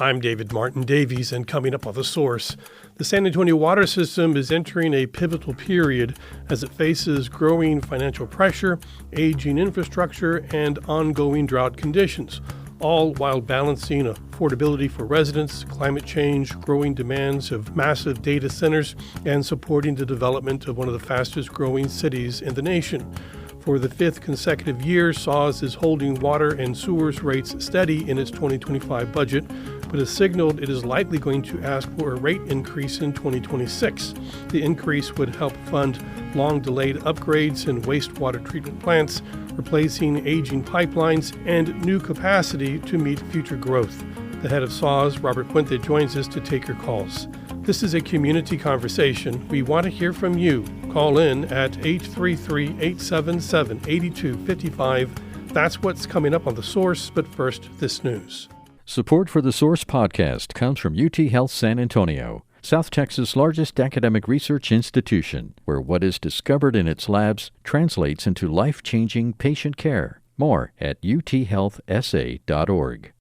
I'm David Martin Davies, and coming up on The Source, the San Antonio water system is entering a pivotal period as it faces growing financial pressure, aging infrastructure, and ongoing drought conditions, all while balancing affordability for residents, climate change, growing demands of massive data centers, and supporting the development of one of the fastest growing cities in the nation. For the fifth consecutive year, SAWS is holding water and sewers rates steady in its 2025 budget, but has signaled it is likely going to ask for a rate increase in 2026. The increase would help fund long-delayed upgrades in wastewater treatment plants, replacing aging pipelines, and new capacity to meet future growth. The head of SAWS, Robert Puente, joins us to take your calls. This is a community conversation. We want to hear from you. Call in at 833-877-8255. That's what's coming up on The Source, but first, this news. Support for The Source podcast comes from UT Health San Antonio, South Texas' largest academic research institution, where what is discovered in its labs translates into life-changing patient care. More at uthealthsa.org.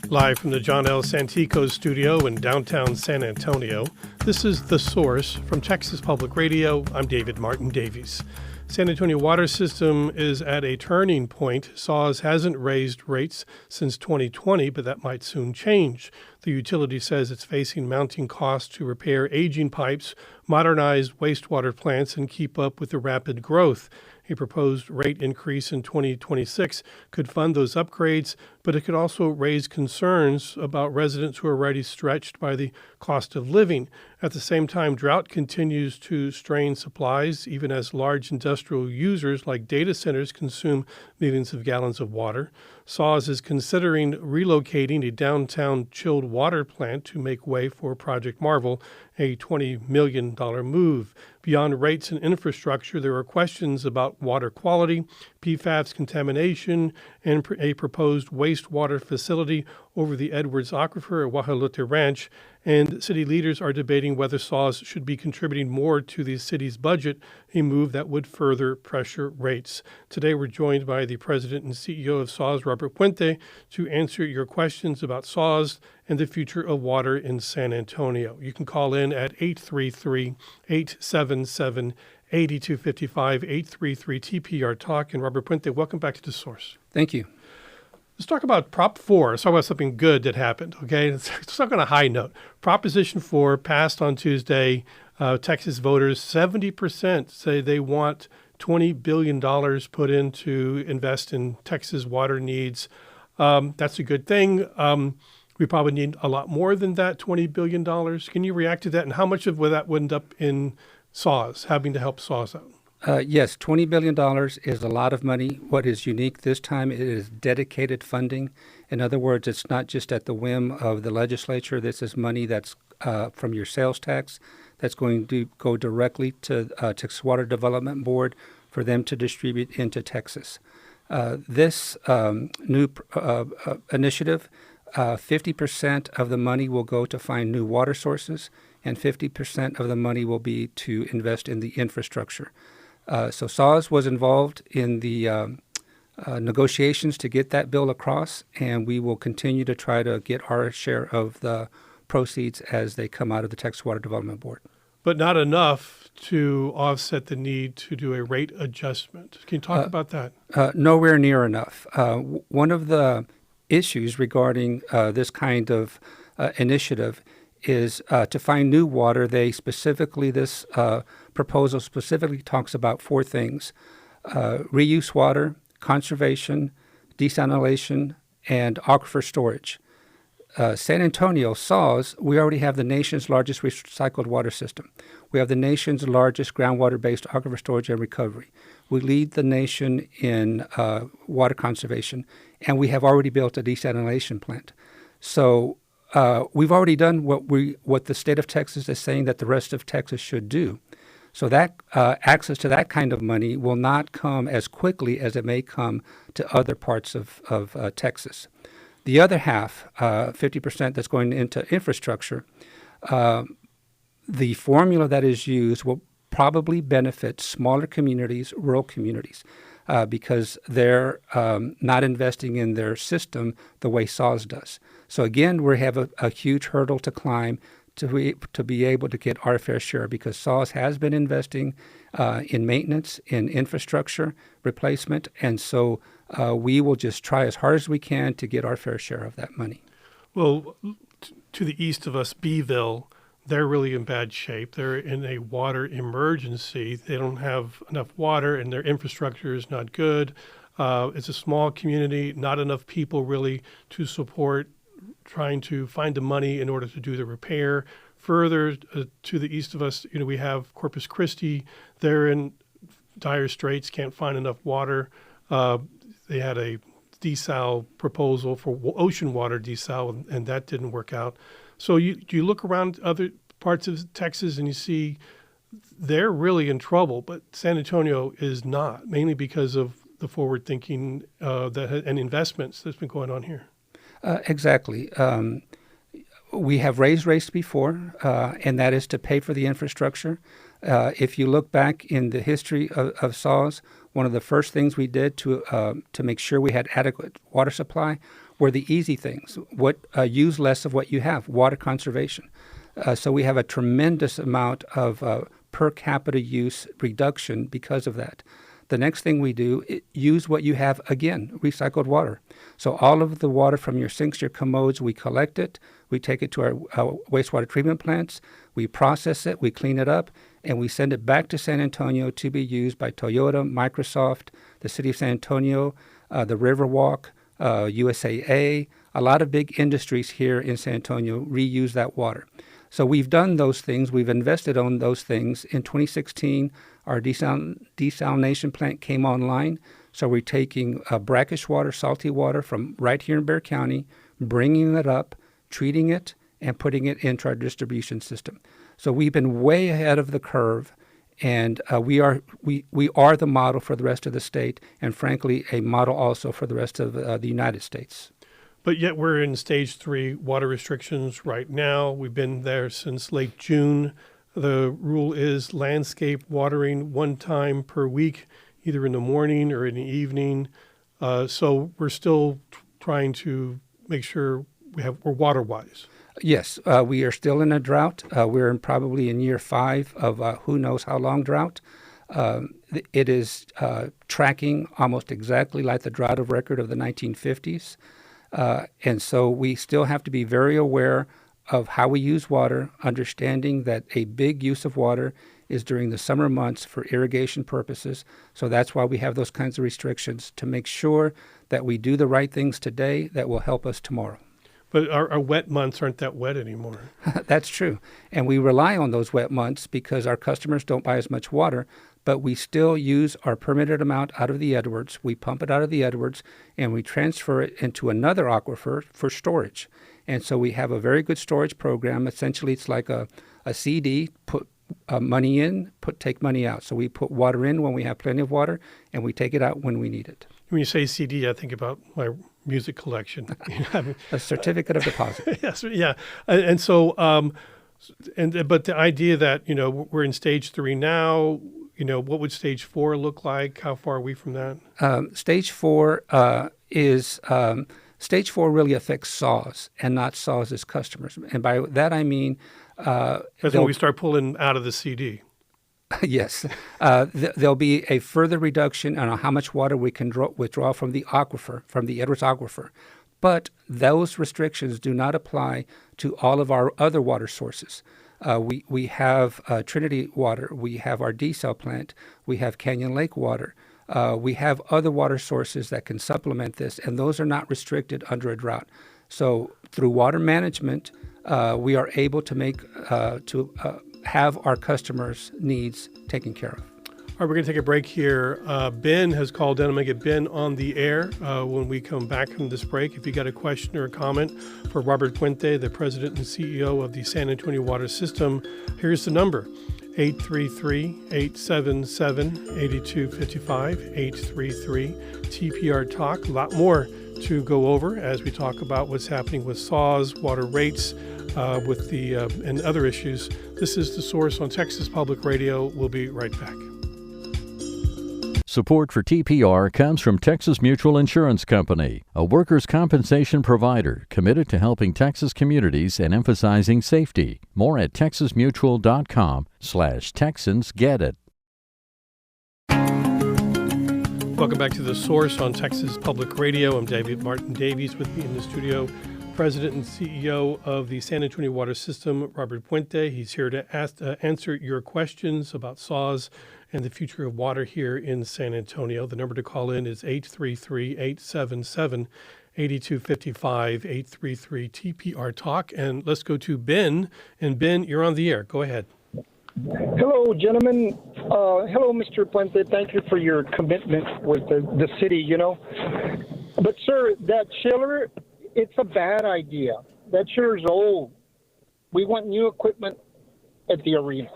Live from the John L. Santico studio in downtown San Antonio, this is The Source from Texas Public Radio. I'm David Martin Davies. San Antonio water system is at a turning point. SAWS hasn't raised rates since 2020, but that might soon change. The utility says it's facing mounting costs to repair aging pipes, modernize wastewater plants, and keep up with the rapid growth. A proposed rate increase in 2026 could fund those upgrades, but it could also raise concerns about residents who are already stretched by the cost of living. At the same time, drought continues to strain supplies, even as large industrial users like data centers consume millions of gallons of water. SAWS is considering relocating a downtown chilled water plant to make way for Project Marvel, a $20 million move. Beyond rates and infrastructure, there are questions about water quality, PFAS contamination, and a proposed wastewater facility over the Edwards Aquifer at Guajolote Ranch. And city leaders are debating whether SAWS should be contributing more to the city's budget, a move that would further pressure rates. Today, we're joined by the president and CEO of SAWS, Robert Puente, to answer your questions about SAWS and the future of water in San Antonio. You can call in at 833-877-8255, 833-TPR-TALK. And Robert Puente, welcome back to The Source. Thank you. Let's talk about Prop 4. Let's talk about something good that happened, okay? Let's talk on a high note. Proposition 4 passed on Tuesday. Texas voters, 70% say they want $20 billion put in to invest in Texas water needs. That's a good thing. We probably need a lot more than that, $20 billion. Can you react to that? And how much of that would end up in SAWS, having to help SAWS out? Yes, $20 billion is a lot of money. What is unique this time, it is dedicated funding. In other words, it's not just at the whim of the legislature. This is money that's from your sales tax that's going to go directly to Texas Water Development Board for them to distribute into Texas. This new initiative, 50% of the money will go to find new water sources, and 50% of the money will be to invest in the infrastructure. So SAWS was involved in the negotiations to get that bill across, and we will continue to try to get our share of the proceeds as they come out of the Texas Water Development Board. But not enough to offset the need to do a rate adjustment. Can you talk about that? Nowhere near enough. One of the issues regarding this kind of initiative is to find new water. This proposal specifically talks about four things: reuse water, conservation, desalination, and aquifer storage. San Antonio, SAWS, we already have the nation's largest recycled water system. We have the nation's largest groundwater-based aquifer storage and recovery. We lead the nation in water conservation, and we have already built a desalination plant. So we've already done what the state of Texas is saying that the rest of Texas should do. So that access to that kind of money will not come as quickly as it may come to other parts of Texas. The other half, 50% that's going into infrastructure, the formula that is used will probably benefit smaller communities, rural communities. because they're not investing in their system the way SAWS does. So again, we have a huge hurdle to climb to be able to get our fair share, because SAWS has been investing in maintenance, in infrastructure replacement, and so we will just try as hard as we can to get our fair share of that money. Well, to the east of us, Beeville, they're really in bad shape. They're in a water emergency. They don't have enough water, and their infrastructure is not good. It's a small community, not enough people really to support trying to find the money in order to do the repair. Further to the east of us, we have Corpus Christi. They're in dire straits, can't find enough water. They had a desal proposal for ocean water desal, and that didn't work out. So you look around other parts of Texas and you see they're really in trouble, but San Antonio is not, mainly because of the forward thinking and investments that's been going on here. Exactly. We have raised rates before, and that is to pay for the infrastructure. If you look back in the history of SAWS, one of the first things we did to make sure we had adequate water supply were the easy things. Use less of what you have, water conservation. So we have a tremendous amount of per capita use reduction because of that. The next thing we do, use what you have again, recycled water. So all of the water from your sinks, your commodes, we collect it, we take it to our wastewater treatment plants, we process it, we clean it up, and we send it back to San Antonio to be used by Toyota, Microsoft, the city of San Antonio, the Riverwalk, USAA. A lot of big industries here in San Antonio reuse that water. So we've done those things. We've invested on those things. In 2016, our desalination plant came online. So we're taking brackish water, salty water from right here in Bexar County, bringing it up, treating it, and putting it into our distribution system. So we've been way ahead of the curve, and we are the model for the rest of the state, and frankly, a model also for the rest of the United States. But yet we're in stage 3 water restrictions right now. We've been there since late June. The rule is landscape watering 1 time per week, either in the morning or in the evening. So we're still trying to make sure we're water-wise. Yes, we are still in a drought. We're probably in year 5 of who knows how long drought. It is tracking almost exactly like the drought of record of the 1950s. And so we still have to be very aware of how we use water, understanding that a big use of water is during the summer months for irrigation purposes. So that's why we have those kinds of restrictions, to make sure that we do the right things today that will help us tomorrow. But our wet months aren't that wet anymore. That's true. And we rely on those wet months because our customers don't buy as much water, but we still use our permitted amount out of the Edwards. We pump it out of the Edwards, and we transfer it into another aquifer for storage. And so we have a very good storage program. Essentially, it's like a CD, put money in, take money out. So we put water in when we have plenty of water, and we take it out when we need it. When you say CD, I think about my music collection. A certificate of deposit. Yes, yeah. And so, but the idea that, we're in stage 3 now, what would stage 4 look like? How far are we from that? Stage 4 Stage 4 really affects SAWS and not SAWS's customers. And by that I mean... That's when we start pulling out of the CD. Yes. There'll be a further reduction on how much water we can withdraw from the aquifer, from the Edwards aquifer. But those restrictions do not apply to all of our other water sources. We have Trinity water. We have our desal plant. We have Canyon Lake water. We have other water sources that can supplement this, and those are not restricted under a drought. So through water management, we are able to have our customers' needs taken care of. All right, we're going to take a break here. Ben has called in. I'm going to get Ben on the air when we come back from this break. If you got a question or a comment for Robert Puente, the president and CEO of the San Antonio Water System, here's the number, 833-877-8255, 833-TPR Talk. A lot more to go over as we talk about what's happening with SAWS, water rates, with the and other issues. This is The Source on Texas Public Radio. We'll be right back. Support for TPR comes from Texas Mutual Insurance Company, a workers' compensation provider committed to helping Texas communities and emphasizing safety. More at texasmutual.com/TexansGetIt. Welcome back to The Source on Texas Public Radio. I'm David Martin Davies. With me in the studio, President and CEO of the San Antonio Water System, Robert Puente. He's here to answer your questions about SAWS and the future of water here in San Antonio. The number to call in is 833-877-8255, 833-TPR-TALK. And let's go to Ben. And Ben, you're on the air. Go ahead. Hello, gentlemen. Hello, Mr. Puente. Thank you for your commitment with the city, But, sir, that chiller, it's a bad idea. That chiller's old. We want new equipment at the arena.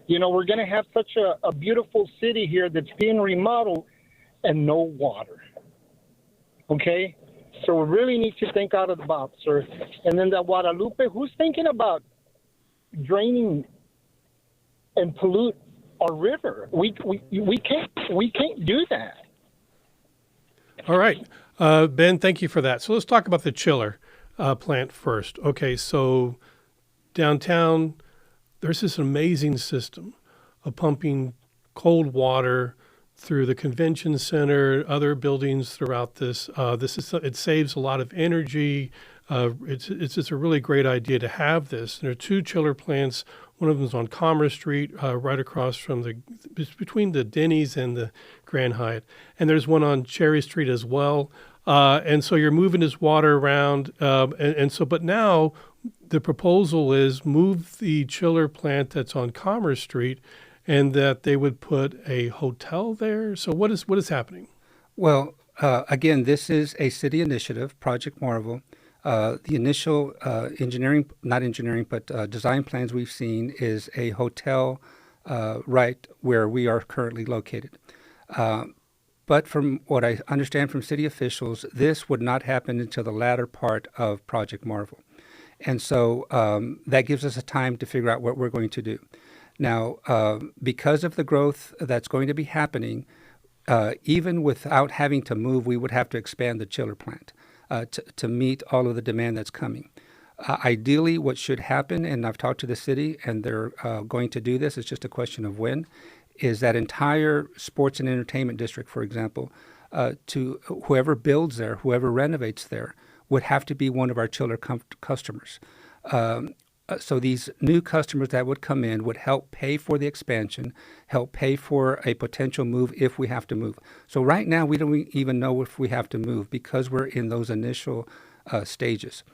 We're going to have such a beautiful city here that's being remodeled and no water. Okay? So we really need to think out of the box, sir. And then that Guadalupe, who's thinking about draining and pollute our river? We can't do that. All right. Ben, thank you for that. So let's talk about the chiller plant first. Okay, so downtown, there's this amazing system of pumping cold water through the convention center, other buildings throughout this. It saves a lot of energy. It's a really great idea to have this. And there are two chiller plants. One of them is on Commerce Street, right across from between the Denny's and the Grand Hyatt. And there's one on Cherry Street as well. And so you're moving this water around. But now the proposal is move the chiller plant that's on Commerce Street and that they would put a hotel there. So what is happening? Well, again, this is a city initiative, Project Marvel. The initial design plans we've seen is a hotel right where we are currently located. But from what I understand from city officials, this would not happen until the latter part of Project Marvel. And so that gives us a time to figure out what we're going to do. Now, because of the growth that's going to be happening, even without having to move, we would have to expand the chiller plant to meet all of the demand that's coming. Ideally, what should happen, and I've talked to the city, and they're going to do this, it's just a question of when, is that entire sports and entertainment district, for example, to whoever builds there, whoever renovates there, would have to be one of our chiller customers. So these new customers that would come in would help pay for the expansion, help pay for a potential move if we have to move. So right now, we don't even know if we have to move because we're in those initial stages.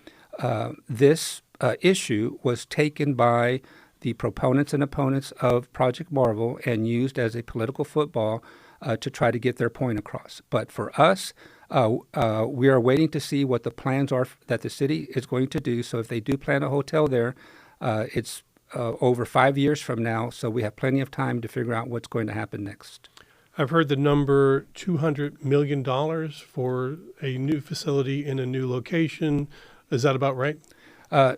This issue was taken by the proponents and opponents of Project Marvel and used as a political football to try to get their point across. But for us, we are waiting to see what the plans are that the city is going to do. So if they do plan a hotel there, it's over 5 years from now. So we have plenty of time to figure out what's going to happen next. I've heard the number $200 million for a new facility in a new location. Is that about right?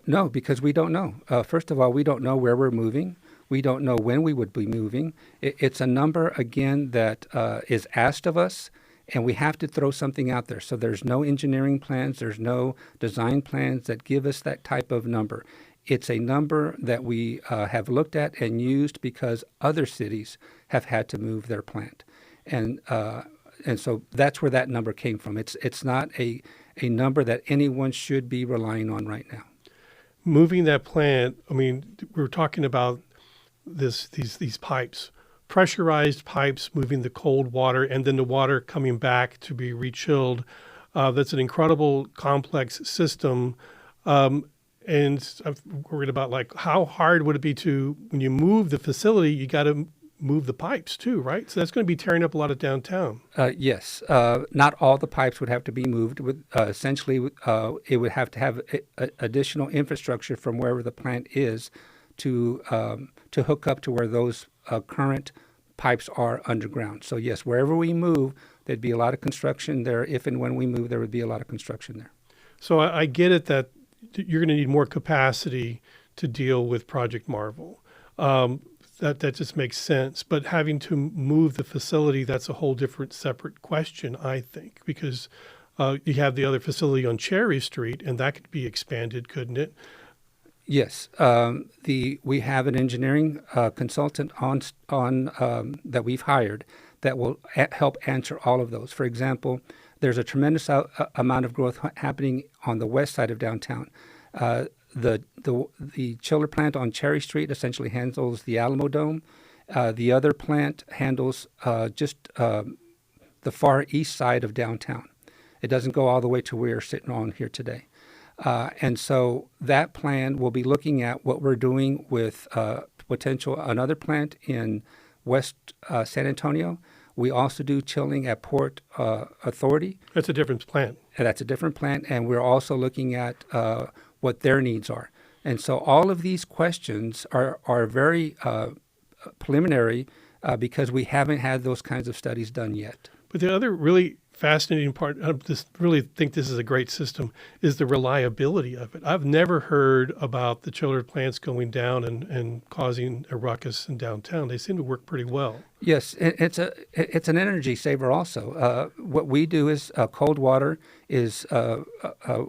No, because we don't know. First of all, we don't know where we're moving. We don't know when we would be moving. It's a number, again, that is asked of us, and we have to throw something out there. So there's no engineering plans, there's no design plans that give us that type of number. It's a number that we have looked at and used because other cities have had to move their plant. And so that's where that number came from. It's not a number that anyone should be relying on right now. Moving that plant, I mean, we're talking about these pipes, pressurized pipes moving the cold water and then the water coming back to be rechilled. That's an incredible complex system. And I'm worried about how hard would it be when you move the facility, you got to move the pipes too, right? So that's going to be tearing up a lot of downtown. Yes. Not all the pipes would have to be moved. Essentially, it would have to have additional infrastructure from wherever the plant is to hook up to where those current pipes are underground. So yes, wherever we move, there'd be a lot of construction there. If and when we move, there would be a lot of construction there. So I get it that you're going to need more capacity to deal with Project Marvel. That just makes sense. But having to move the facility, that's a whole different separate question, I think, because you have the other facility on Cherry Street, and that could be expanded, couldn't it? Yes, we have an engineering consultant on that we've hired that will help answer all of those. For example, there's a tremendous amount of growth happening on the west side of downtown. The chiller plant on Cherry Street essentially handles the Alamo Dome. The other plant handles just the far east side of downtown. It doesn't go all the way to where we're sitting on here today. And so that plan will be looking at what we're doing with potential another plant in West San Antonio. We also do chilling at Port Authority. That's a different plant. And that's a different plant. And we're also looking at what their needs are. And so all of these questions are very preliminary because we haven't had those kinds of studies done yet. But the other really fascinating part, I just really think this is a great system, is the reliability of it. I've never heard about the chiller plants going down and causing a ruckus in downtown. They seem to work pretty well. Yes, it's an energy saver also. What we do is cold water is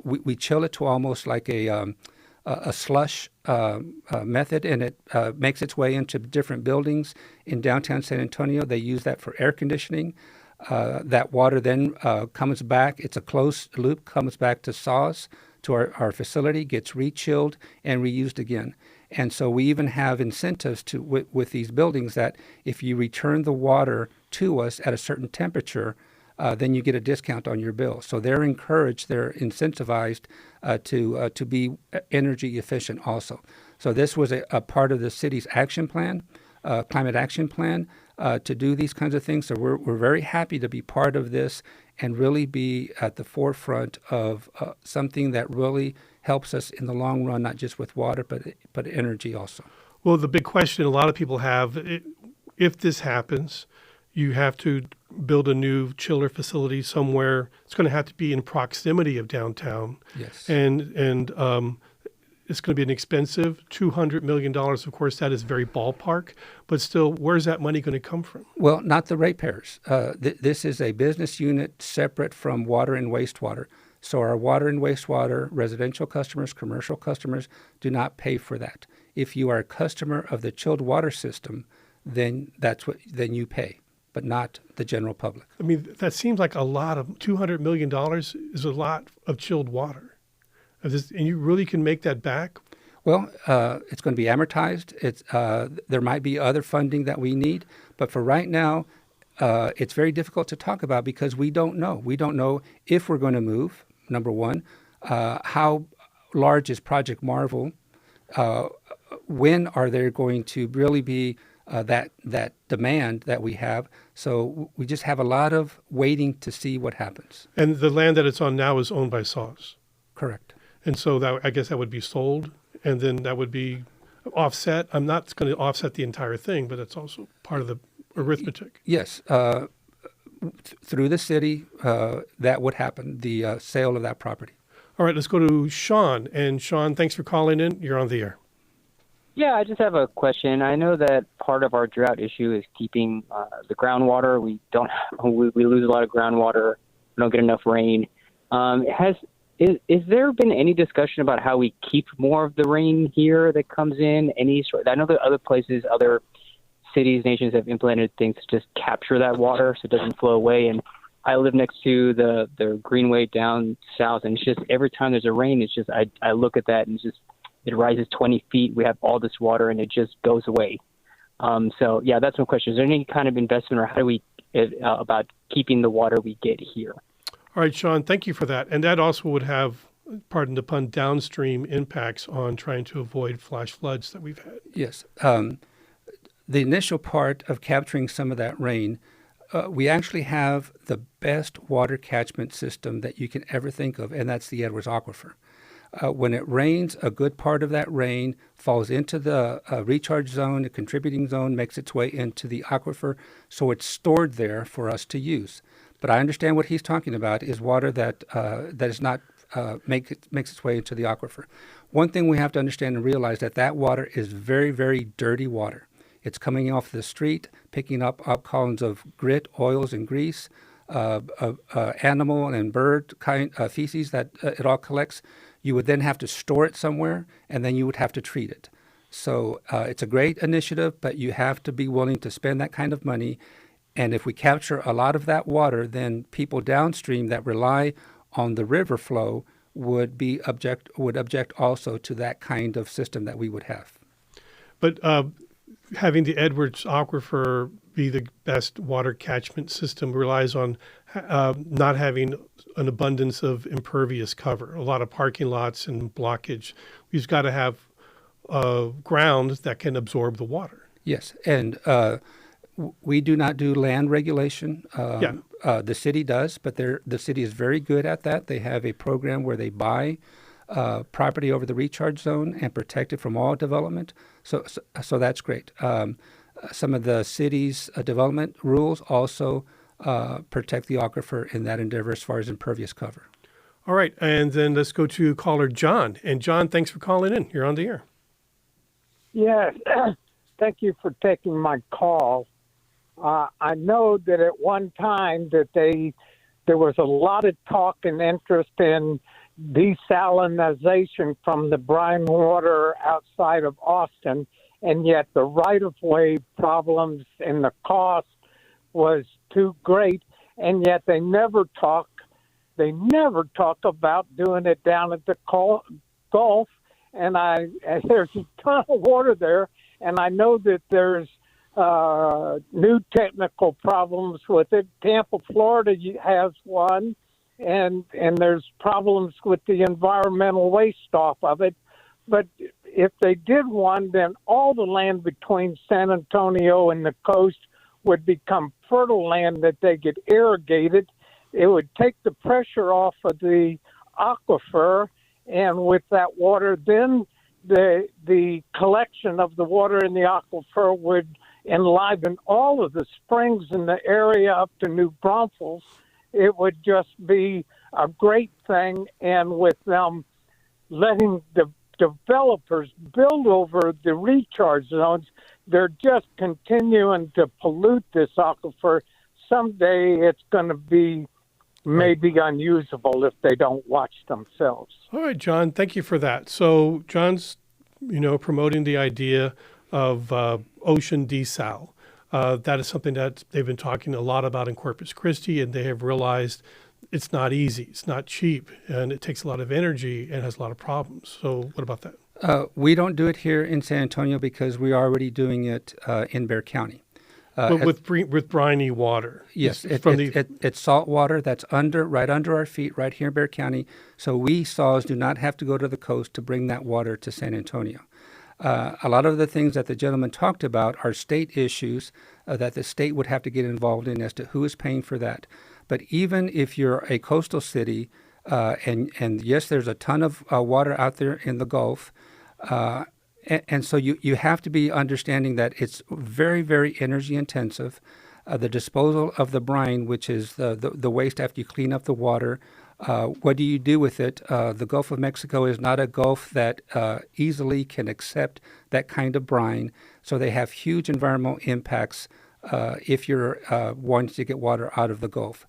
we chill it to almost like a slush method, and it makes its way into different buildings in downtown San Antonio. They use that for air conditioning. That water then comes back. It's a closed loop, comes back to SAWS, to our facility, gets re-chilled and reused again. And so we even have incentives with these buildings that if you return the water to us at a certain temperature, then you get a discount on your bill. So they're encouraged, they're incentivized to be energy efficient also. So this was a part of the city's action plan, climate action plan, to do these kinds of things. So we're very happy to be part of this and really be at the forefront of something that really helps us in the long run, not just with water, but energy also. Well, the big question a lot of people have, if this happens, you have to build a new chiller facility somewhere. It's going to have to be in proximity of downtown. Yes. And it's going to be an expensive $200 million. Of course, that is very ballpark. But still, where's that money going to come from? Well, not the ratepayers. This is a business unit separate from water and wastewater. So our water and wastewater, residential customers, commercial customers do not pay for that. If you are a customer of the chilled water system, then then you pay, but not the general public. I mean, that seems like a lot of $200 million is a lot of chilled water. And you really can make that back? Well, it's going to be amortized. There might be other funding that we need, but for right now, it's very difficult to talk about because we don't know. We don't know if we're going to move, number one. How large is Project Marvel? When are there going to really be that demand that we have? So we just have a lot of waiting to see what happens. And the land that it's on now is owned by SAWS? Correct. And so I guess that would be sold, and then that would be offset. I'm not going to offset the entire thing, but it's also part of the arithmetic. Yes. Through the city, that would happen, the sale of that property. All right, let's go to Sean. And Sean, thanks for calling in. You're on the air. Yeah, I just have a question. I know that part of our drought issue is keeping the groundwater. We lose a lot of groundwater. We don't get enough rain. Is there been any discussion about how we keep more of the rain here that comes in? I know that other places, other cities, nations have implemented things to just capture that water so it doesn't flow away. And I live next to the Greenway down south, and it's just every time there's a rain, it's just I look at that and it rises 20 feet. We have all this water, and it just goes away. So yeah, that's my question. Is there any kind of investment, or how do we about keeping the water we get here? All right, Sean, thank you for that. And that also would have, pardon the pun, downstream impacts on trying to avoid flash floods that we've had. Yes. The initial part of capturing some of that rain, we actually have the best water catchment system that you can ever think of, and that's the Edwards Aquifer. When it rains, a good part of that rain falls into the recharge zone, the contributing zone, makes its way into the aquifer, so it's stored there for us to use. But I understand what he's talking about is water that is not makes its way into the aquifer. One thing we have to understand and realize that water is very, very dirty water. It's coming off the street, picking up columns of grit, oils, and grease, animal and bird feces that it all collects. You would then have to store it somewhere, and then you would have to treat it. So it's a great initiative, but you have to be willing to spend that kind of money. And if we capture a lot of that water, then people downstream that rely on the river flow would object also to that kind of system that we would have. But having the Edwards Aquifer be the best water catchment system relies on not having an abundance of impervious cover, a lot of parking lots and blockage. We've got to have ground that can absorb the water. Yes, and we do not do land regulation. The city does, but the city is very good at that. They have a program where they buy property over the recharge zone and protect it from all development. So that's great. Some of the city's development rules also protect the aquifer in that endeavor as far as impervious cover. All right, and then let's go to caller John. And John, thanks for calling in. You're on the air. Yes, thank you for taking my call. I know that at one time that there was a lot of talk and interest in desalinization from the brine water outside of Austin, and yet the right-of-way problems and the cost was too great, and yet they never talk about doing it down at the Gulf, and there's a ton of water there, and I know that there's new technical problems with it. Tampa, Florida has one, and there's problems with the environmental waste off of it. But if they did one, then all the land between San Antonio and the coast would become fertile land that they get irrigated. It would take the pressure off of the aquifer, and with that water, then the collection of the water in the aquifer would enliven all of the springs in the area up to New Braunfels. It would just be a great thing, and with them letting the developers build over the recharge zones, they're just continuing to pollute this aquifer. Someday it's going to be maybe unusable if they don't watch themselves. All right, John, thank you for that. So John's, promoting the idea of ocean desal. That is something that they've been talking a lot about in Corpus Christi, and they have realized it's not easy, it's not cheap, and it takes a lot of energy and has a lot of problems. So what about that? We don't do it here in San Antonio because we're already doing it in Bexar County. But with briny water. Yes, it's salt water that's right under our feet right here in Bexar County. So we SAWS do not have to go to the coast to bring that water to San Antonio. A lot of the things that the gentleman talked about are state issues that the state would have to get involved in as to who is paying for that. But even if you're a coastal city, and yes, there's a ton of water out there in the Gulf, and so you have to be understanding that it's very, very energy intensive. The disposal of the brine, which is the waste after you clean up the water, what do you do with it? The Gulf of Mexico is not a Gulf that easily can accept that kind of brine, so they have huge environmental impacts if you're wanting to get water out of the Gulf.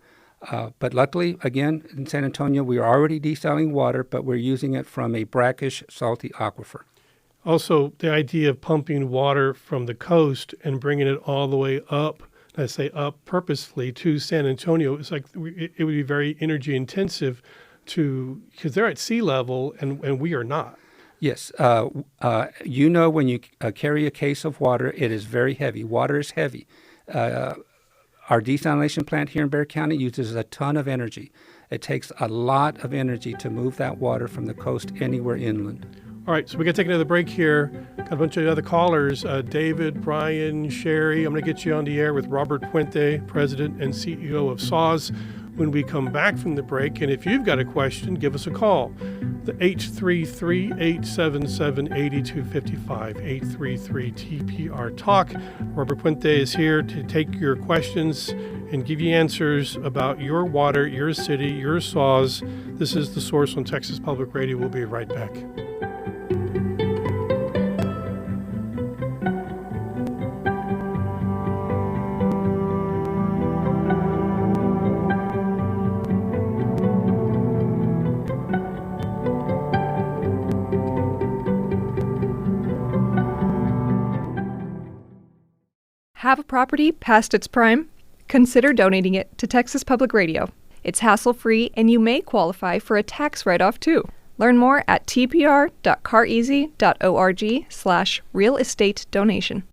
But luckily, again, in San Antonio, we are already desaling water, but we're using it from a brackish, salty aquifer. Also, the idea of pumping water from the coast and bringing it all the way up, I say up purposefully, to San Antonio, it's like it would be very energy intensive because they're at sea level and we are not. Yes. When you carry a case of water, it is very heavy. Water is heavy. Our desalination plant here in Bexar County uses a ton of energy. It takes a lot of energy to move that water from the coast anywhere inland. All right, so we got to take another break here. Got a bunch of other callers. David, Brian, Sherry. I'm going to get you on the air with Robert Puente, President and CEO of SAWS, when we come back from the break. And if you've got a question, give us a call. The 833-877-8255, 833-TPR-TALK. Robert Puente is here to take your questions and give you answers about your water, your city, your SAWS. This is The Source on Texas Public Radio. We'll be right back. Have a property past its prime? Consider donating it to Texas Public Radio. It's hassle-free, and you may qualify for a tax write-off, too. Learn more at tpr.careasy.org/real estate donation.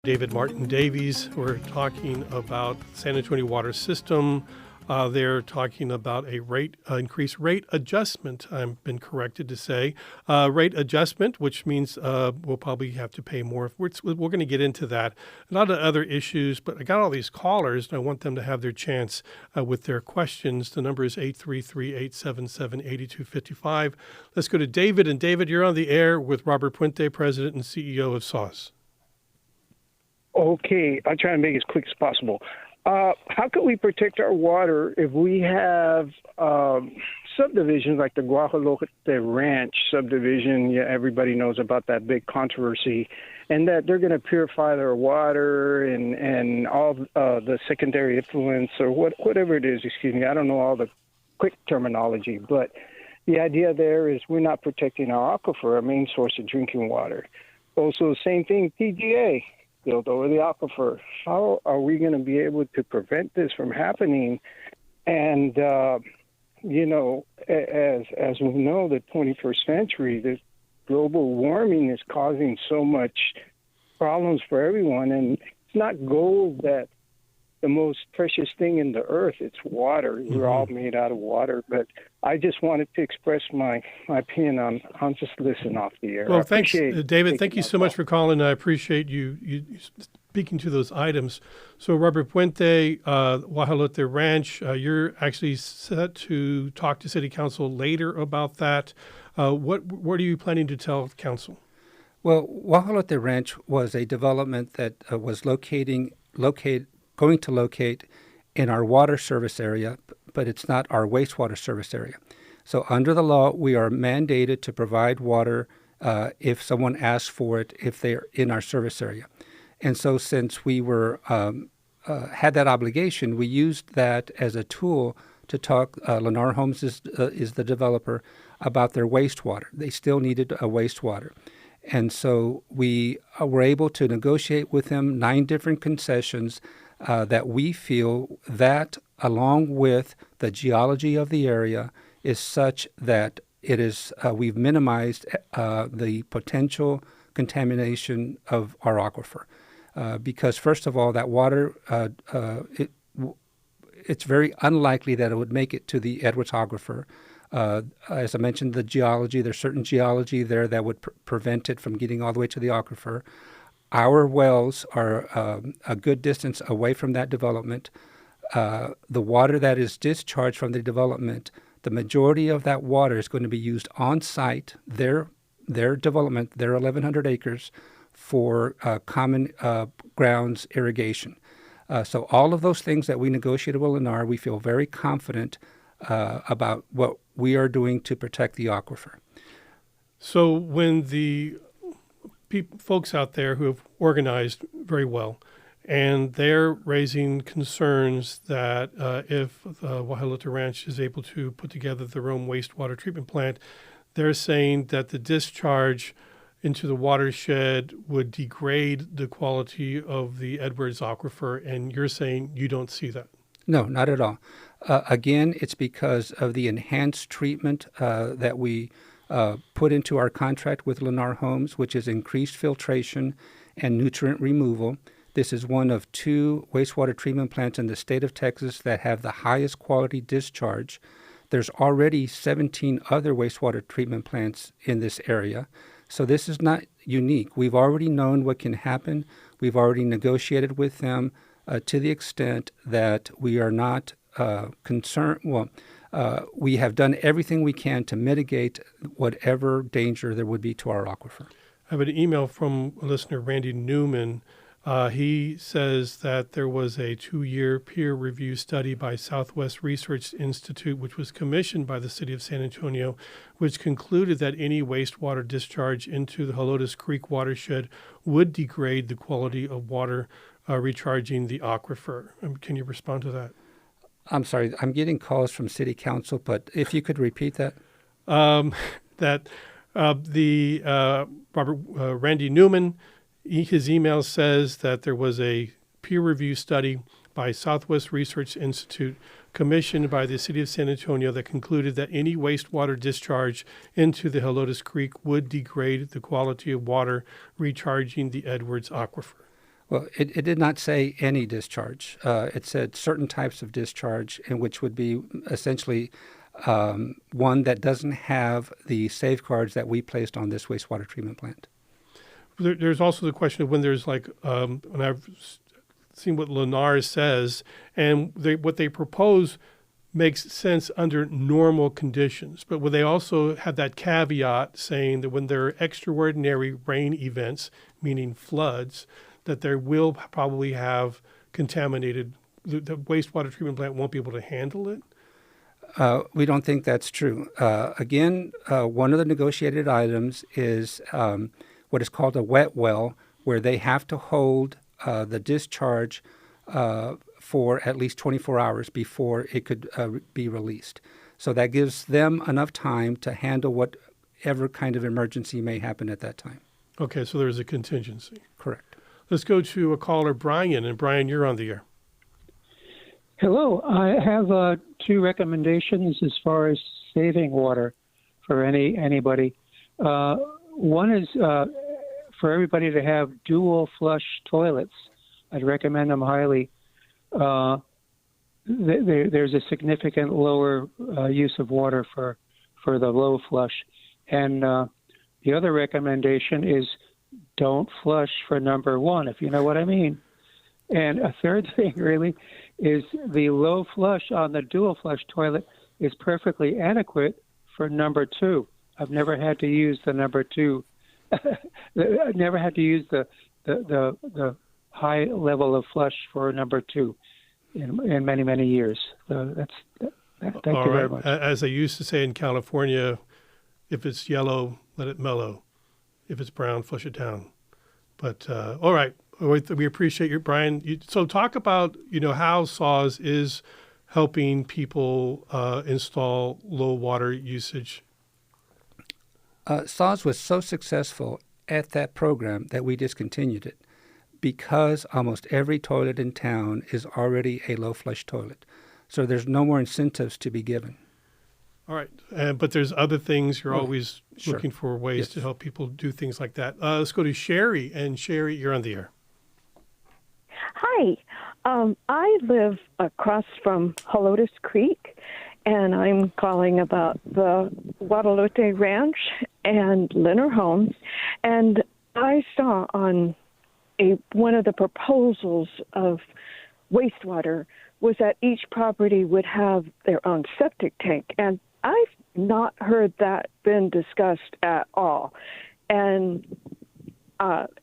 David Martin Davies, we're talking about San Antonio water system. They're talking about a increased rate adjustment. I've been corrected to say rate adjustment, which means we'll probably have to pay more. We're going to get into that. A lot of other issues, but I got all these callers, and I want them to have their chance with their questions. The number is 833-877-8255. Let's go to David. And David, you're on the air with Robert Puente, President and CEO of SAWS. Okay, I'll try and make it as quick as possible. How can we protect our water if we have subdivisions like the Guajolote Ranch subdivision? Yeah, everybody knows about that big controversy, and that they're going to purify their water and all the secondary effluents or whatever it is. Excuse me, I don't know all the quick terminology, but the idea there is we're not protecting our aquifer, our main source of drinking water. Also, same thing, PGA. Built over the aquifer. How are we going to be able to prevent this from happening? And as we know, the 21st century, the global warming is causing so much problems for everyone. And it's not gold that the most precious thing in the earth. It's water. Mm-hmm. We're all made out of water. But I just wanted to express my opinion on just listen off the air. Well, thanks, David. Thank you so much for calling. I appreciate you speaking to those items. So, Robert Puente, Guajolote Ranch, you're actually set to talk to City Council later about that. What are you planning to tell Council? Well, Guajolote Ranch was a development that was going to locate in our water service area, but it's not our wastewater service area. So under the law, we are mandated to provide water if someone asks for it, if they're in our service area. And so since we were had that obligation, we used that as a tool to talk. Lennar Homes is the developer about their wastewater. They still needed a wastewater. And so we were able to negotiate with them 9 different concessions that we feel that, along with the geology of the area, is such that it is we've minimized the potential contamination of our aquifer. Because first of all, that water, it's very unlikely that it would make it to the Edwards aquifer. As I mentioned, the geology, there's certain geology there that would prevent it from getting all the way to the aquifer. Our wells are a good distance away from that development. The water that is discharged from the development, the majority of that water is going to be used on site, their development, their 1,100 acres, for common grounds irrigation. So all of those things that we negotiated with Lennar, we feel very confident about what we are doing to protect the aquifer. So when the folks out there who have organized very well, and they're raising concerns that if Guajolote Ranch is able to put together their own wastewater treatment plant, they're saying that the discharge into the watershed would degrade the quality of the Edwards aquifer, and you're saying you don't see that? No, not at all. Again, it's because of the enhanced treatment that we put into our contract with Lennar Homes, which is increased filtration and nutrient removal. This is one of 2 wastewater treatment plants in the state of Texas that have the highest quality discharge. There's already 17 other wastewater treatment plants in this area. So this is not unique. We've already known what can happen. We've already negotiated with them to the extent that we are not concerned. Well, we have done everything we can to mitigate whatever danger there would be to our aquifer. I have an email from a listener, Randy Newman. He says that there was a 2-year peer review study by Southwest Research Institute, which was commissioned by the city of San Antonio, which concluded that any wastewater discharge into the Helotes Creek watershed would degrade the quality of water recharging the aquifer. Can you respond to that? I'm sorry, I'm getting calls from city council, but if you could repeat that. Randy Newman, His email says that there was a peer review study by Southwest Research Institute commissioned by the city of San Antonio that concluded that any wastewater discharge into the Helotes Creek would degrade the quality of water recharging the Edwards Aquifer. Well, it did not say any discharge. It said certain types of discharge, and which would be essentially one that doesn't have the safeguards that we placed on this wastewater treatment plant. There's also the question of when there's and I've seen what Lennar says, and what they propose makes sense under normal conditions. But when they also have that caveat saying that when there are extraordinary rain events, meaning floods, that there will probably have contaminated, the wastewater treatment plant won't be able to handle it? We don't think that's true. Again, one of the negotiated items is what is called a wet well, where they have to hold the discharge for at least 24 hours before it could be released. So that gives them enough time to handle whatever kind of emergency may happen at that time. Okay, so there's a contingency. Correct. Let's go to a caller, Brian. And Brian, you're on the air. Hello. I have two recommendations as far as saving water for anybody. One is for everybody to have dual flush toilets. I'd recommend them highly. There's a significant lower use of water for the low flush. And the other recommendation is don't flush for number one, if you know what I mean. And a third thing really is the low flush on the dual flush toilet is perfectly adequate for number two. I've never had to use the number two. I've never had to use the high level of flush for number two in many, many years. So thank you very much. As they used to say in California, if it's yellow, let it mellow. If it's brown, flush it down. But all right, we appreciate you, Brian. So talk about how SAWS is helping people install low water usage. SAWS was so successful at that program that we discontinued it because almost every toilet in town is already a low flush toilet. So there's no more incentives to be given. All right. But there's other things. You're always sure. looking for ways Yes. to help people do things like that. Let's go to Sherry. And Sherry, you're on the air. Hi. I live across from Helotes Creek, and I'm calling about the Guajolote Ranch and Lennar Homes. And I saw on one of the proposals of wastewater was that each property would have their own septic tank. And I've not heard that been discussed at all. And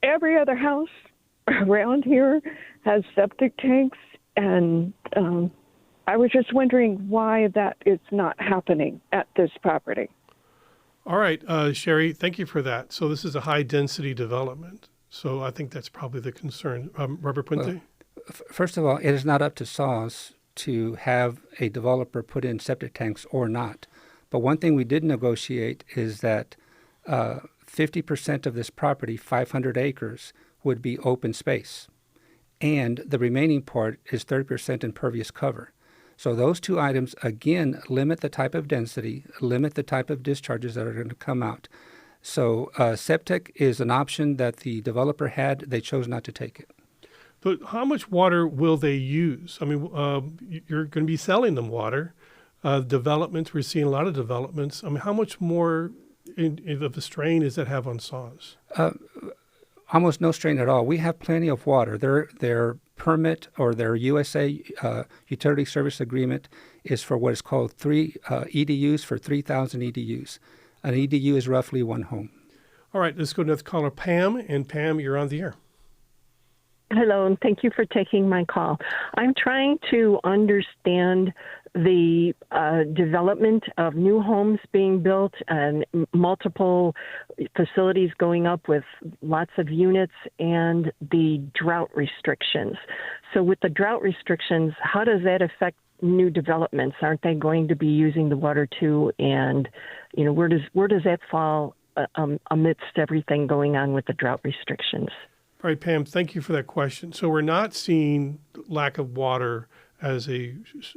every other house around here has septic tanks. And I was just wondering why that is not happening at this property. All right, Sherry, thank you for that. So this is a high-density development. So I think that's probably the concern. Robert Puente? Well, first of all, it is not up to SAWS to have a developer put in septic tanks or not. But one thing we did negotiate is that 50% of this property, 500 acres, would be open space. And the remaining part is 30% impervious cover. So those two items, again, limit the type of density, limit the type of discharges that are going to come out. So septic is an option that the developer had. They chose not to take it. But how much water will they use? I mean, you're going to be selling them water. Developments, we're seeing a lot of developments. I mean, how much more of a strain does that have on SAWS? Almost no strain at all. We have plenty of water. Their permit or their USA utility service agreement is for what is called 3 EDUs for 3,000 EDUs. An EDU is roughly one home. All right, let's go to another caller, Pam. And Pam, you're on the air. Hello, and thank you for taking my call. I'm trying to understand the development of new homes being built and multiple facilities going up with lots of units and the drought restrictions. So with the drought restrictions, how does that affect new developments? Aren't they going to be using the water too? And, where does that fall amidst everything going on with the drought restrictions? All right, Pam, thank you for that question. So we're not seeing lack of water as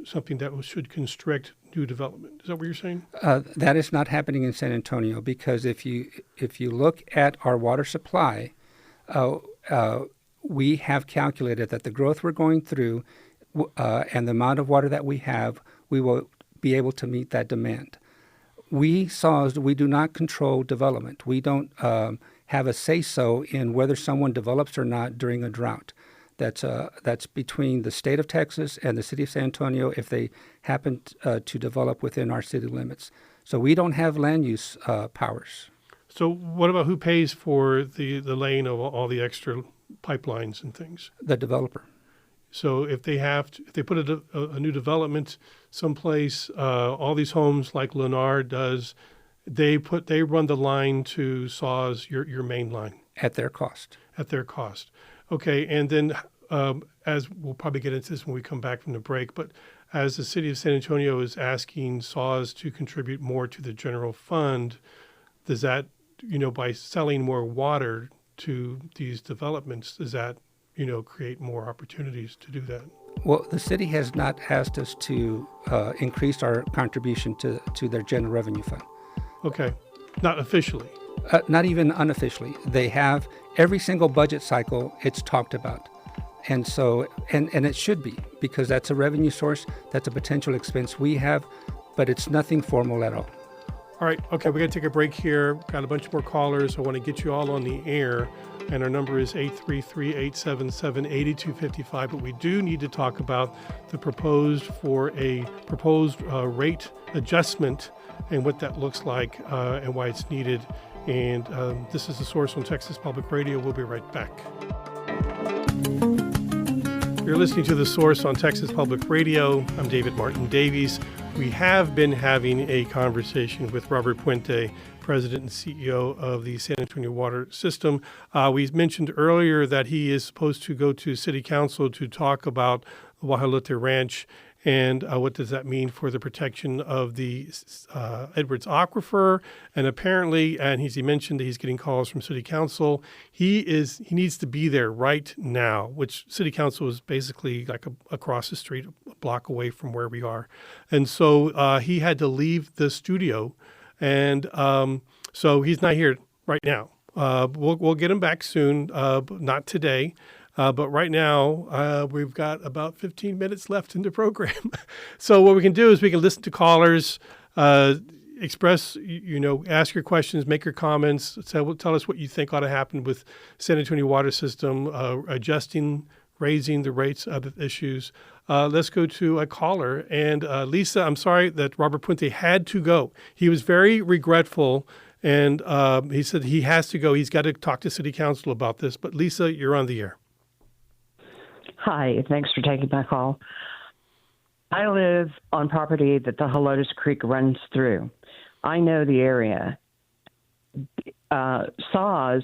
something that should constrict new development. Is that what you're saying? That is not happening in San Antonio, because if you look at our water supply, we have calculated that the growth we're going through and the amount of water that we have, we will be able to meet that demand. We SAWS, we do not control development. We don't have a say-so in whether someone develops or not during a drought. That's between the state of Texas and the city of San Antonio if they happen to develop within our city limits. So we don't have land use powers. So what about who pays for the laying of all the extra pipelines and things? The developer. So if they put a new development someplace, all these homes like Lennar does, they run the line to SAWS, your main line. At their cost. At their cost. Okay, and then as we'll probably get into this when we come back from the break, but as the city of San Antonio is asking SAWS to contribute more to the general fund, does that, by selling more water to these developments, does that, create more opportunities to do that? Well, the city has not asked us to increase our contribution to their general revenue fund. Okay, not officially. Not even unofficially. They have every single budget cycle it's talked about. And so, and it should be, because that's a revenue source, that's a potential expense we have, but it's nothing formal at all. All right, okay, we're going to take a break here. Got a bunch more callers. I want to get you all on the air, and our number is 833-877-8255, but we do need to talk about the proposed rate adjustment and what that looks like and why it's needed. And this is The Source on Texas Public Radio. We'll be right back. You're listening to The Source on Texas Public Radio. I'm David Martin Davies. We have been having a conversation with Robert Puente, President and CEO of the San Antonio Water System. We mentioned earlier that he is supposed to go to City Council to talk about the Guajolote Ranch and what does that mean for the protection of the Edwards Aquifer. And apparently, and he mentioned that he's getting calls from City Council. He needs to be there right now, which City Council is basically like across the street, a block away from where we are. And so he had to leave the studio. And so he's not here right now. We'll get him back soon, but not today. But right now, we've got about 15 minutes left in the program. So what we can do is we can listen to callers, express, ask your questions, make your comments, tell us what you think ought to happen with San Antonio Water System, raising the rates, other issues. Let's go to a caller. And Lisa, I'm sorry that Robert Puente had to go. He was very regretful, and he said he has to go. He's got to talk to City Council about this. But Lisa, you're on the air. Hi, thanks for taking my call. I live on property that the Helotes Creek runs through. I know the area. SAWS,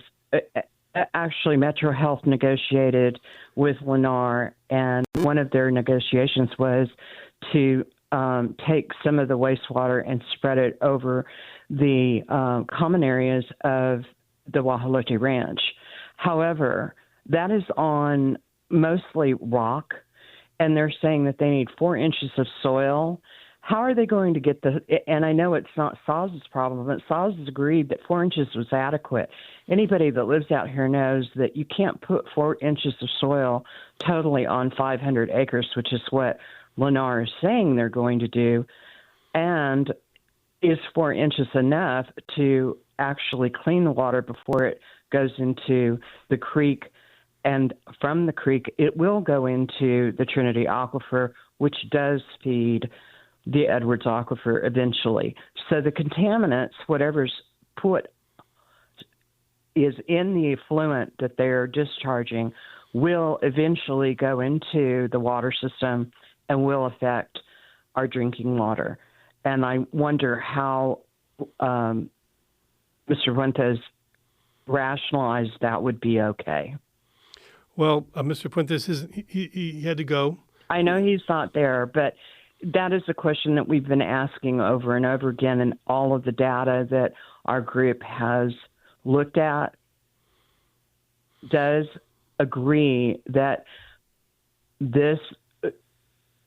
actually Metro Health negotiated with Lennar, and one of their negotiations was to take some of the wastewater and spread it over the common areas of the Guajolote Ranch. However, that is on mostly rock, and they're saying that they need 4 inches of soil. How are they going to get and I know it's not SAWS's problem, but SAWS has agreed that 4 inches was adequate. Anybody that lives out here knows that you can't put 4 inches of soil totally on 500 acres, which is what Lennar is saying they're going to do. And is 4 inches enough to actually clean the water before it goes into the creek? And from the creek, it will go into the Trinity Aquifer, which does feed the Edwards Aquifer eventually. So the contaminants, whatever's is in the effluent that they're discharging, will eventually go into the water system and will affect our drinking water. And I wonder how Mr. Fuentes rationalized that would be okay. Well, Mr. Puentes, he had to go. I know he's not there, but that is a question that we've been asking over and over again, and all of the data that our group has looked at. Does agree that this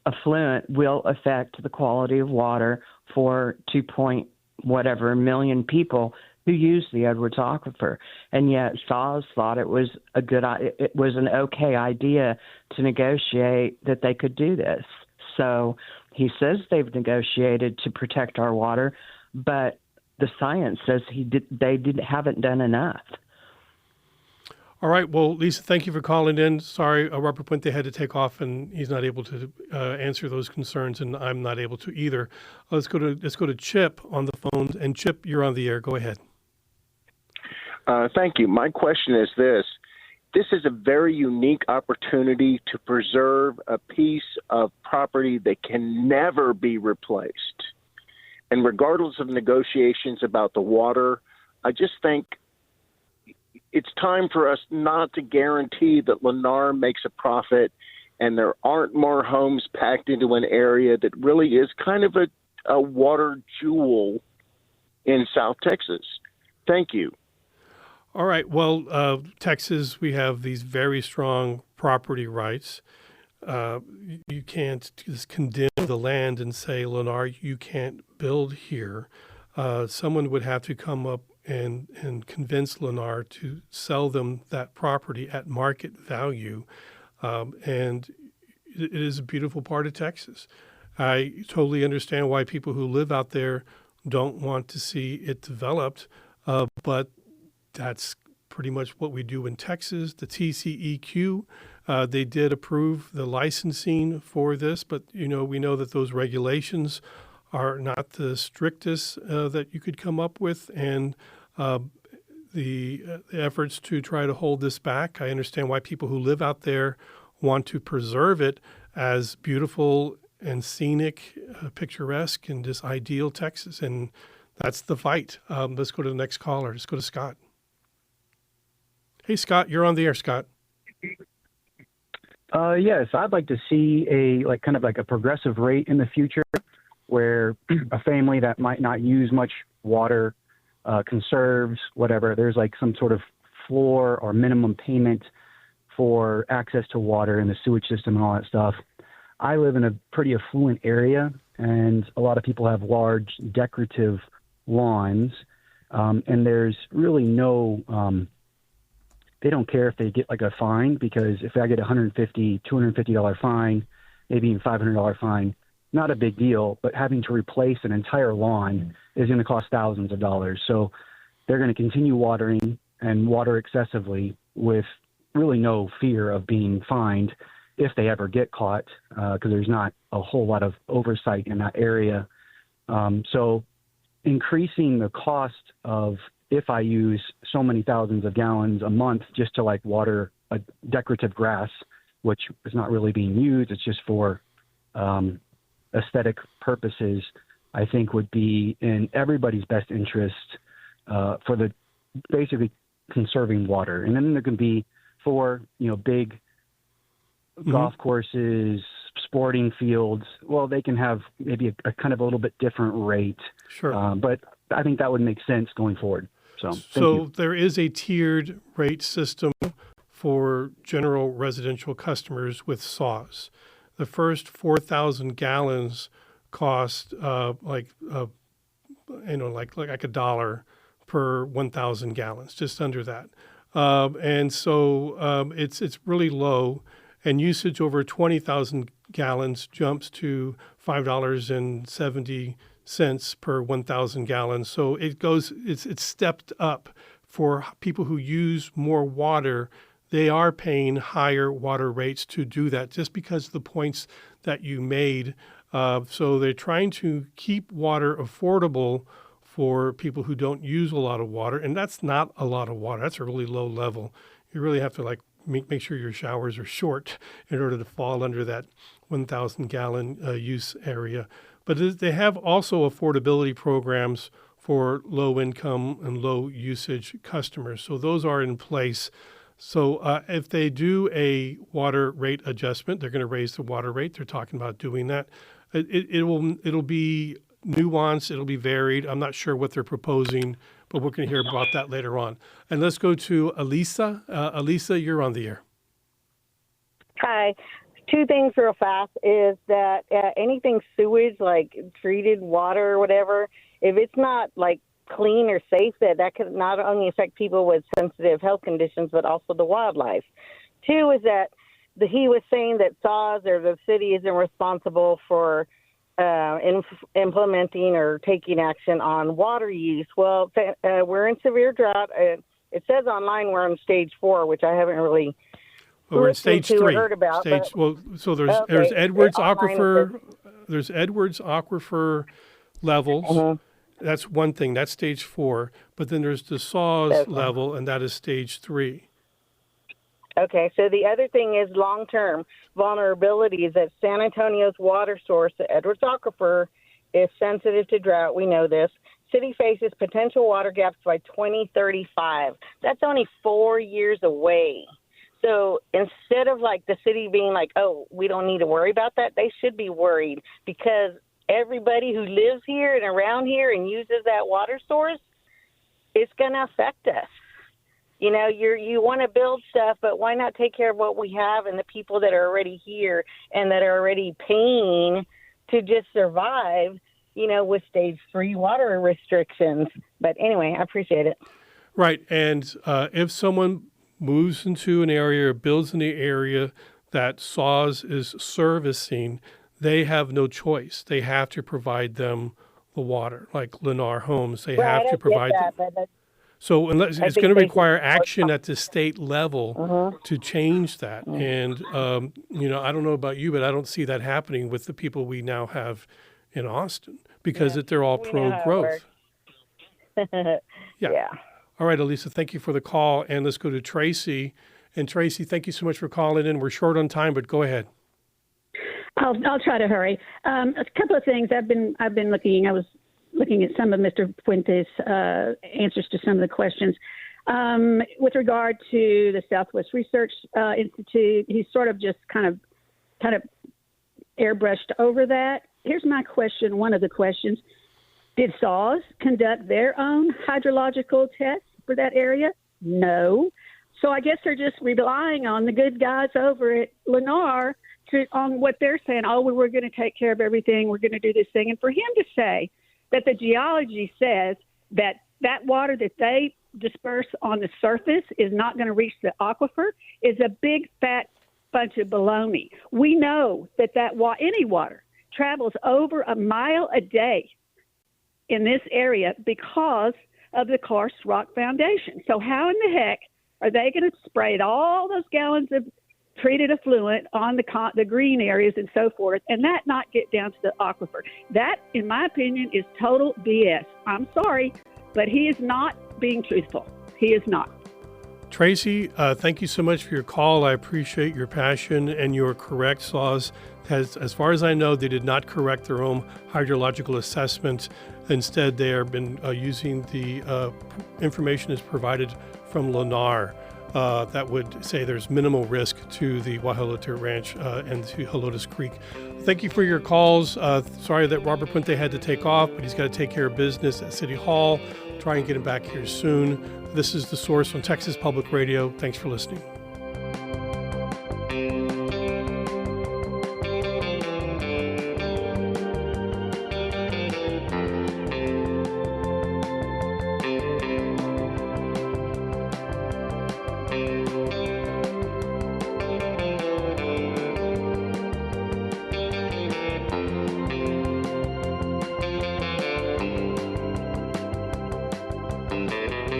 effluent will affect the quality of water for 2 point whatever million people who use the Edwards Aquifer. And yet SAWS thought it was it was an okay idea to negotiate that they could do this. So he says they've negotiated to protect our water, but the science says they haven't done enough. All right. Well, Lisa, thank you for calling in. Sorry, Robert Puente had to take off, and he's not able to answer those concerns, and I'm not able to either. Let's go to Chip on the phone. And Chip, you're on the air. Go ahead. Thank you. My question is this. This is a very unique opportunity to preserve a piece of property that can never be replaced. And regardless of negotiations about the water, I just think it's time for us not to guarantee that Lennar makes a profit and there aren't more homes packed into an area that really is kind of a water jewel in South Texas. Thank you. All right. Well, Texas, we have these very strong property rights. You can't just condemn the land and say, Lennar, you can't build here. Someone would have to come up and convince Lennar to sell them that property at market value. And it is a beautiful part of Texas. I totally understand why people who live out there don't want to see it developed, but that's pretty much what we do in Texas. The TCEQ, they did approve the licensing for this, but we know that those regulations are not the strictest that you could come up with, and the efforts to try to hold this back. I understand why people who live out there want to preserve it as beautiful and scenic, picturesque, and just ideal Texas, and that's the fight. Let's go to the next caller. Let's go to Scott. Hey, Scott, you're on the air, Scott. Yes, I'd like to see a kind of a progressive rate in the future where a family that might not use much water conserves, whatever, there's some sort of floor or minimum payment for access to water in the sewage system and all that stuff. I live in a pretty affluent area, and a lot of people have large decorative lawns, and there's really no they don't care if they get a fine, because if I get $150, $250 fine, maybe even $500 fine, not a big deal, but having to replace an entire lawn is going to cost thousands of dollars. So they're going to continue watering and water excessively with really no fear of being fined if they ever get caught, because there's not a whole lot of oversight in that area. So increasing the cost of, if I use so many thousands of gallons a month just to water a decorative grass, which is not really being used, it's just for aesthetic purposes, I think would be in everybody's best interest for the basically conserving water. And then there can be for big golf courses, sporting fields. Well, they can have maybe a kind of a little bit different rate. Sure. But I think that would make sense going forward. So there is a tiered rate system for general residential customers with SAWS. The first 4,000 gallons cost like $1 per 1,000 gallons, just under that. And so it's really low, and usage over 20,000 gallons jumps to $5.70 per 1,000 gallons. So it's stepped up for people who use more water. They are paying higher water rates to do that just because of the points that you made. So they're trying to keep water affordable for people who don't use a lot of water. And that's not a lot of water. That's a really low level. You really have to make sure your showers are short in order to fall under that 1,000 gallon use area. But they have also affordability programs for low income and low usage customers. So those are in place. So if they do a water rate adjustment, they're going to raise the water rate. They're talking about doing that. It'll be nuanced. It'll be varied. I'm not sure what they're proposing, but we're going to hear about that later on. And let's go to Elisa. Elisa, you're on the air. Hi. Two things real fast is that anything sewage, like treated water or whatever, if it's not like clean or safe, that could not only affect people with sensitive health conditions, but also the wildlife. Two is that he was saying that SAWS or the city isn't responsible for implementing or taking action on water use. Well, we're in severe drought. It says online we're on stage 4, which I haven't really we're in stage 3. Heard about, there's Edwards Aquifer. There's Edwards Aquifer levels. That's one thing. That's stage 4. But then there's the SAWS level, and that is stage 3. Okay, so the other thing is long-term vulnerabilities that San Antonio's water source, the Edwards Aquifer, is sensitive to drought. We know this. City faces potential water gaps by 2035. That's only 4 years away. So instead of like the city being like, oh, we don't need to worry about that, they should be worried because everybody who lives here and around here and uses that water source, it's going to affect us. You know, you want to build stuff, but why not take care of what we have and the people that are already here and that are already paying to just survive, you know, with stage 3 water restrictions. But anyway, I appreciate it. Right. And if someone moves into an area or builds in the area that SAWS is servicing, they have no choice. They have to provide them the water, like Lennar Homes. They have to provide them. So unless, it's going to require action at the state level to change that. And, you know, I don't know about you, but I don't see that happening with the people we now have in Austin because they're all pro-growth. Yeah. All right, Elisa, thank you for the call. And let's go to Tracy. And Tracy, thank you so much for calling in. We're short on time, but go ahead. I'll try to hurry. A couple of things I've been looking. I was looking at some of Mr. Puente's answers to some of the questions. With regard to the Southwest Research Institute, he's sort of just kind of airbrushed over that. Here's my question, one of the questions. Did SAWS conduct their own hydrological tests for that area? No. So I guess they're just relying on the good guys over at Lennar on what they're saying. Oh, we're going to take care of everything. We're going to do this thing. And for him to say that the geology says that water that they disperse on the surface is not going to reach the aquifer is a big, fat bunch of baloney. We know that any water travels over a mile a day in this area because of the karst rock foundation. So how in the heck are they going to spray all those gallons of treated effluent on the green areas and so forth, and that not get down to the aquifer? That, in my opinion, is total BS. I'm sorry, but he is not being truthful. He is not. Tracy, thank you so much for your call. I appreciate your passion, and you're correct. SAWS has, as far as I know, they did not correct their own hydrological assessment. Instead, they have been using the information is provided from Lennar that would say there's minimal risk to the Guajolote Ranch and to Helotes Creek. Thank you for your calls. Sorry that Robert Puente had to take off, but he's got to take care of business at City Hall. Try and get him back here soon. This is The Source on Texas Public Radio. Thanks for listening.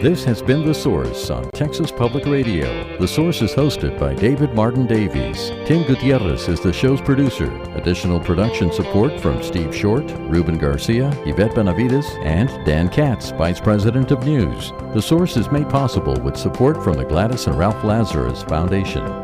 This has been The Source on Texas Public Radio. The Source is hosted by David Martin Davies. Tim Gutierrez is the show's producer. Additional production support from Steve Short, Ruben Garcia, Yvette Benavides, and Dan Katz, Vice President of News. The Source is made possible with support from the Gladys and Ralph Lazarus Foundation.